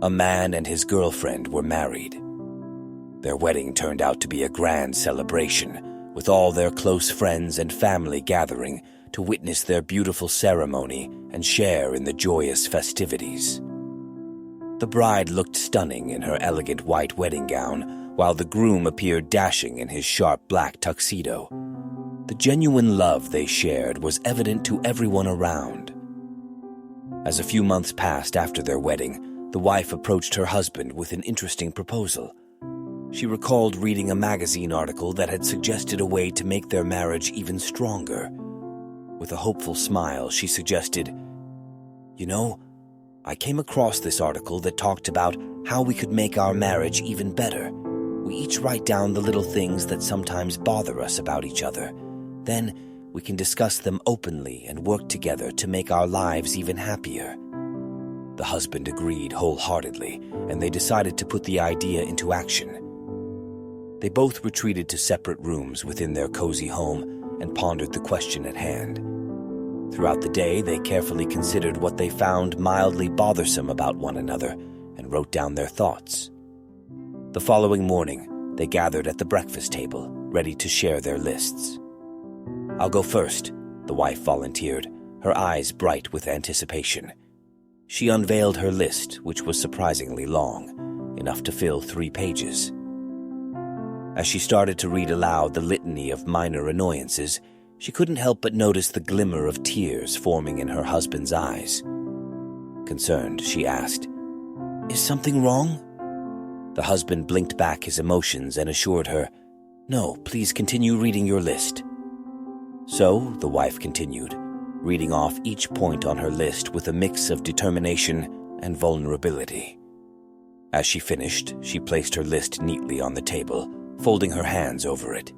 A man and his girlfriend were married. Their wedding turned out to be a grand celebration, with all their close friends and family gathering to witness their beautiful ceremony and share in the joyous festivities. The bride looked stunning in her elegant white wedding gown, while the groom appeared dashing in his sharp black tuxedo. The genuine love they shared was evident to everyone around. As a few months passed after their wedding, the wife approached her husband with an interesting proposal. She recalled reading a magazine article that had suggested a way to make their marriage even stronger. With a hopeful smile, she suggested, "You know, I came across this article that talked about how we could make our marriage even better. We each write down the little things that sometimes bother us about each other. Then we can discuss them openly and work together to make our lives even happier." The husband agreed wholeheartedly, and they decided to put the idea into action. They both retreated to separate rooms within their cozy home and pondered the question at hand. Throughout the day, they carefully considered what they found mildly bothersome about one another and wrote down their thoughts. The following morning, they gathered at the breakfast table, ready to share their lists. "I'll go first," the wife volunteered, her eyes bright with anticipation. She unveiled her list, which was surprisingly long, enough to fill 3 pages. As she started to read aloud the litany of minor annoyances, she couldn't help but notice the glimmer of tears forming in her husband's eyes. Concerned, she asked, "Is something wrong?" The husband blinked back his emotions and assured her, "No, please continue reading your list." So, the wife continued, reading off each point on her list with a mix of determination and vulnerability. As she finished, she placed her list neatly on the table, folding her hands over it.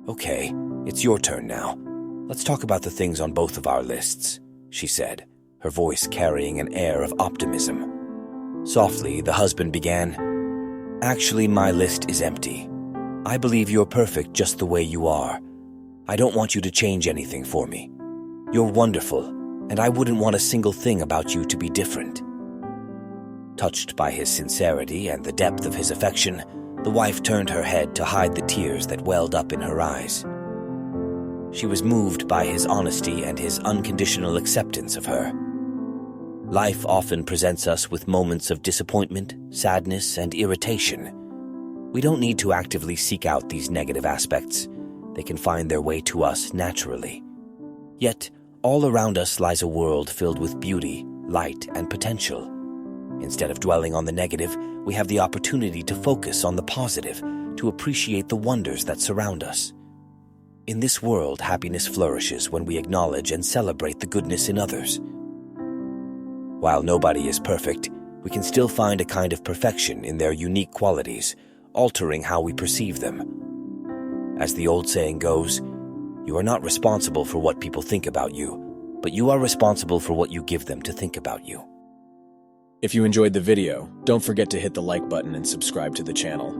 "Okay, it's your turn now. Let's talk about the things on both of our lists," she said, her voice carrying an air of optimism. Softly, the husband began, "Actually, my list is empty. I believe you're perfect just the way you are. I don't want you to change anything for me. You're wonderful, and I wouldn't want a single thing about you to be different." Touched by his sincerity and the depth of his affection, the wife turned her head to hide the tears that welled up in her eyes. She was moved by his honesty and his unconditional acceptance of her. Life often presents us with moments of disappointment, sadness, and irritation. We don't need to actively seek out these negative aspects. They can find their way to us naturally. Yet, all around us lies a world filled with beauty, light, and potential. Instead of dwelling on the negative, we have the opportunity to focus on the positive, to appreciate the wonders that surround us. In this world, happiness flourishes when we acknowledge and celebrate the goodness in others. While nobody is perfect, we can still find a kind of perfection in their unique qualities, altering how we perceive them. As the old saying goes, you are not responsible for what people think about you, but you are responsible for what you give them to think about you. If you enjoyed the video, don't forget to hit the like button and subscribe to the channel.